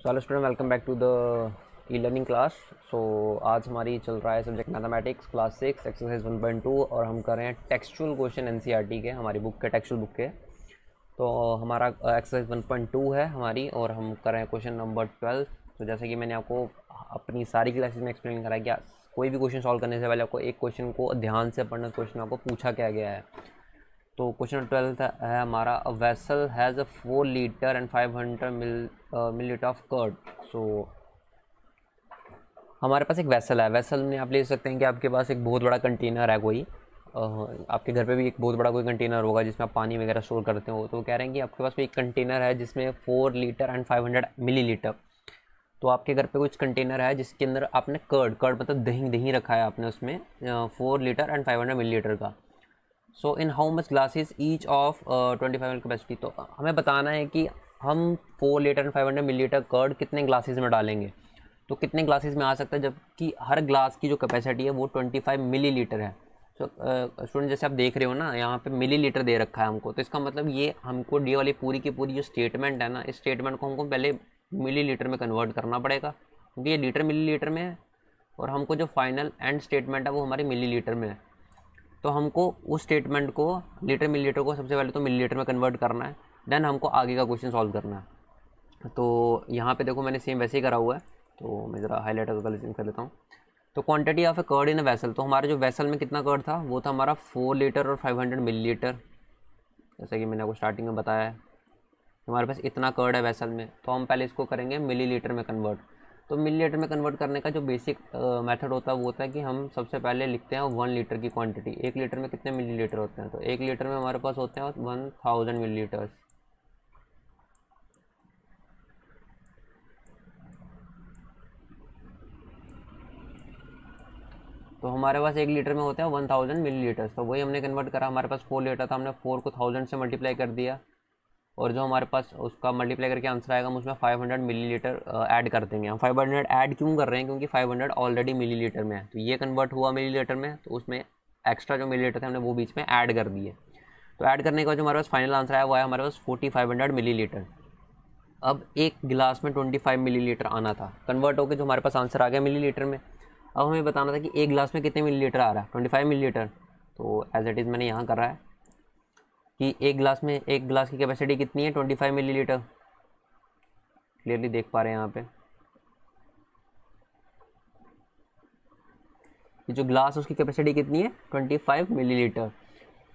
Hello student, welcome back to the e learning class. So आज हमारी चल रहा है सब्जेक्ट मैथमेटिक्स क्लास 6 एक्सरसाइज 1.2 और हम कर रहे हैं टेक्सचुअल क्वेश्चन एनसीईआरटी के, हमारी बुक के टेक्सचुअल बुक के। तो हमारा एक्सरसाइज 1.2 है हमारी और हम कर रहे हैं क्वेश्चन नंबर 12। तो जैसे कि मैंने आपको अपनी सारी क्लासेस में एक्सप्लेन करा कि कोई भी क्वेश्चन सॉल्व करने से पहले आपको एक क्वेश्चन को ध्यान से पढ़ना, क्वेश्चन आपको पूछा क्या गया है। तो क्वेश्चन 12 है हमारा, a vessel has a 4 litre and 500 millilitre of curd. So हमारे पास एक वेसल है। वेसल में आप ले सकते हैं कि आपके पास एक बहुत बड़ा कंटेनर है कोई, आपके घर पे भी एक बहुत बड़ा कोई कंटेनर होगा जिसमें आप पानी वगैरह स्टोर करते हो। तो कह रहे हैं कि आपके पास कोई एक कंटेनर है जिसमें 4 लीटर एंड 500 मिलीलीटर। तो आपके घर पे कुछ कंटेनर है जिसके अंदर आपने कर्ड कर्ड मतलब दही दही रखा है आपने उसमें 4 लीटर एंड 500 मिलीलीटर का। So in how much glasses each of 25 capacity. तो हमें बताना है कि हम 4 लीटर एंड 500 मिलीलीटर कर्ड कितने ग्लासेस में डालेंगे। तो कितने ग्लासेस में आ सकता है, जबकि हर ग्लास की जो कैपेसिटी है वो 25 मिलीलीटर है। तो स्टूडेंट जैसे आप देख रहे हो ना, यहाँ पे मिलीलीटर दे रखा है हमको, तो इसका मतलब ये हमको डी वाली पूरी की पूरी जो स्टेटमेंट है ना, इस स्टेटमेंट को हमको पहले मिलीलीटर में कन्वर्ट करना पड़ेगा क्योंकि ये लीटर मिलीलीटर में है और हमको जो फाइनल एंड स्टेटमेंट है वो हमारी मिलीलीटर में है। तो हमको उस स्टेटमेंट को लीटर मिलीलीटर को सबसे पहले तो मिलीलीटर में कन्वर्ट करना है, देन हमको आगे का क्वेश्चन सॉल्व करना है। तो यहाँ पे देखो मैंने सेम वैसे ही करा हुआ है, तो मैं ज़रा हाईलाइटर का कलेक्शन कर लेता हूँ। तो quantity of a curd in a vessel, तो हमारे जो वेसल में कितना कर्ड था वो था हमारा 4 लीटर और 500 मिलीलीटर। जैसा कि मैंने आपको स्टार्टिंग में बताया है हमारे पास इतना कर्ड है वेसल में, तो हम पहले इसको करेंगे मिलीलीटर में कन्वर्ट। तो मिलीलीटर में कन्वर्ट करने का जो बेसिक मेथड होता है वो होता है कि हम सबसे पहले लिखते हैं 1 लीटर की क्वांटिटी। 1 लीटर में कितने मिलीलीटर होते हैं, तो 1 लीटर में हमारे पास होते हैं 1000 मिलीलीटर्स। तो हमारे पास 1 लीटर में होते हैं 1000 मिलीलीटर्स। तो वही हमने कन्वर्ट करा, हमारे पास 4 लीटर था, हमने 4 को 1000 से मल्टीप्लाई कर दिया और जो हमारे पास उसका मल्टीप्लाई करके आंसर आएगा हम उसमें 500 मिलीलीटर ऐड कर देंगे। हम 500 ऐड क्यों कर रहे हैं, क्योंकि 500 ऑलरेडी मिलीलीटर में है, तो ये कन्वर्ट हुआ मिलीलीटर में, तो उसमें एक्स्ट्रा जो मिलीलीटर थे हमने वो बीच में ऐड कर दिए। तो ऐड करने के बाद जो हमारे पास फाइनल आंसर आया वो आया हमारे पास 4500 मिलीलीटर। अब एक गिलास में 25 मिलीलीटर आना था, कन्वर्ट होकर जो हमारे पास आंसर आ गया मिलीलीटर में। अब हमें बताना था कि एक गिलास में कितने मिलीलीटर आ रहा है, 25 मिलीलीटर। तो एज इट इज़ मैंने यहाँ कर रहा है कि एक गिलास की कैपेसिटी कितनी है, 25 मिलीलीटर। क्लियरली देख पा रहे हैं यहाँ पे कि जो ग्लास उसकी कैपेसिटी कितनी है 25 मिलीलीटर।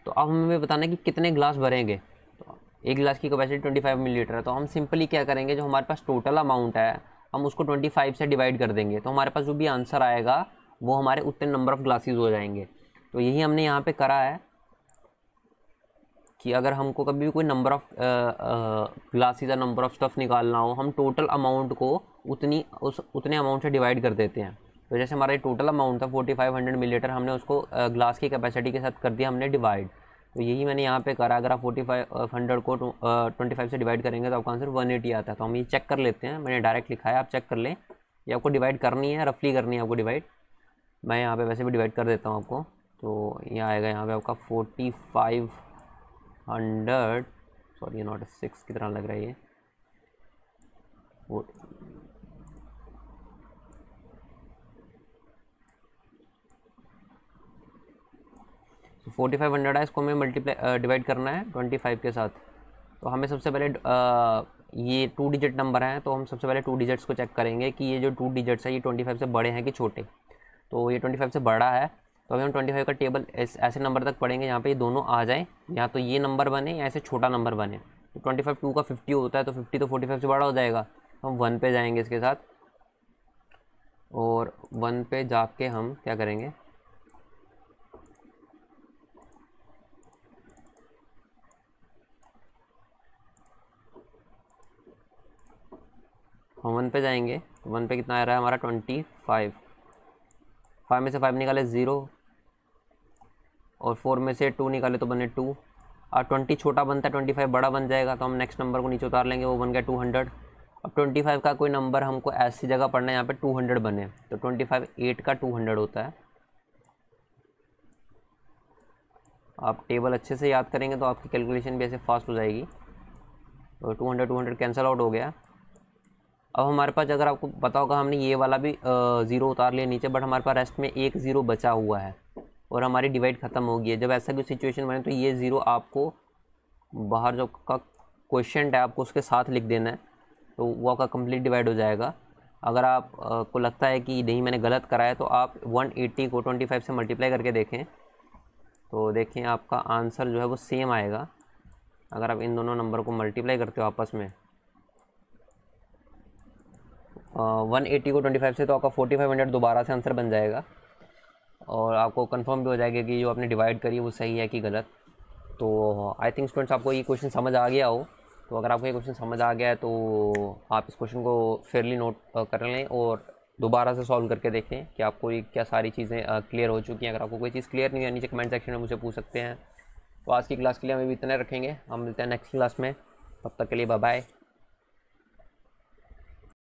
तो अब हमें बताना है कि कितने ग्लास भरेंगे। तो एक गिलास की कैपेसिटी 25 मिलीलीटर है, तो हम सिंपली क्या करेंगे, जो हमारे पास टोटल अमाउंट है हम उसको 25 से डिवाइड कर देंगे, तो हमारे पास जो भी आंसर आएगा वो हमारे उतने नंबर ऑफ ग्लासेस हो जाएंगे। तो यही हमने यहाँ पे करा है कि अगर हमको कभी भी कोई नंबर ऑफ ग्लासेस या नंबर ऑफ स्टफ निकालना हो, हम टोटल अमाउंट को उतने अमाउंट से डिवाइड कर देते हैं। तो जैसे हमारा टोटल अमाउंट था 4500 मिलीलीटर, हमने उसको ग्लास की कैपेसिटी के साथ कर दिया हमने डिवाइड। तो यही मैंने यहाँ पे करा। अगर आप 4500 को 25 से डिवाइड करेंगे तो आपका आंसर 180 आता है। तो हम ये चेक कर लेते हैं, मैंने डायरेक्ट लिखा है, आप चेक कर लें। ये आपको डिवाइड करनी है, रफली करनी है आपको डिवाइड। मैं यहाँ पे वैसे भी डिवाइड कर देता हूँ आपको। तो ये आएगा यहाँ पे आपका 4500, सॉरी नॉट 6 की तरह लग रहा है ये, तो 4500 है, इसको हमें मल्टीप्लाई डिवाइड करना है 25 के साथ। तो हमें सबसे पहले ये 2 डिजिट नंबर हैं, तो हम सबसे पहले 2 डिजिट्स को चेक करेंगे कि ये जो 2 डिजिट्स है ये 25 से बड़े हैं कि छोटे। तो ये 25 से बड़ा है, तो अभी हम 25 का टेबल ऐसे नंबर तक पढ़ेंगे यहाँ पे ये दोनों आ जाए, या तो ये नंबर बने या ऐसे छोटा नंबर बने। तो 25 2 का 50 होता है, तो 50 तो 45 से बड़ा हो जाएगा। हम 1 पे जाएंगे इसके साथ, और 1 पे जाके हम क्या करेंगे, हम 1 पे जाएंगे। तो 1 पे कितना आ रहा है हमारा 25। 5 में से 5 निकाले 0, और 4 में से 2 निकाले तो बने 2, और 20 छोटा बनता है 25 बड़ा बन जाएगा, तो हम नेक्स्ट नंबर को नीचे उतार लेंगे, वो बन गया 200। अब 25 का कोई नंबर हमको ऐसी जगह पढ़ना है यहाँ पे 200 बने, तो 25 8 का 200 होता है। आप टेबल अच्छे से याद करेंगे तो आपकी कैलकुलेशन भी ऐसे फास्ट हो जाएगी। तो 200 कैंसिल आउट हो गया। अब हमारे पास, अगर आपको पता होगा, हमने ये वाला भी 0 उतार लिया नीचे, बट हमारे पास रेस्ट में एक 0 बचा हुआ है और हमारी डिवाइड ख़त्म हो गई है। जब ऐसा कोई सिचुएशन बने तो ये 0 आपको बाहर जो का क्वेश्चन है आपको उसके साथ लिख देना है, तो वो आपका कंप्लीट डिवाइड हो जाएगा। अगर आप को लगता है कि नहीं मैंने गलत करा है, तो आप 180 को 25 से मल्टीप्लाई करके देखें, तो देखें आपका आंसर जो है वो सेम आएगा। अगर आप इन दोनों नंबर को मल्टीप्लाई करते हो आपस में 180 को 25 से, तो आपका 4500 दोबारा से आंसर बन जाएगा और आपको कंफर्म भी हो जाएगा कि जो आपने डिवाइड करी है वो सही है कि गलत। तो आई थिंक स्टूडेंट्स आपको ये क्वेश्चन समझ आ गया हो। तो अगर आपको ये क्वेश्चन समझ आ गया है तो आप इस क्वेश्चन को फेयरली नोट कर लें और दोबारा से सॉल्व करके देखें कि आपको ये क्या सारी चीज़ें क्लियर हो चुकी हैं। अगर आपको कोई चीज़ क्लियर नहीं है नीचे कमेंट सेक्शन में मुझे पूछ सकते हैं। तो आज की क्लास के लिए हम भी इतना रखेंगे, हम मिलते हैं नेक्स्ट क्लास में। तब तक के लिए बाय बाय।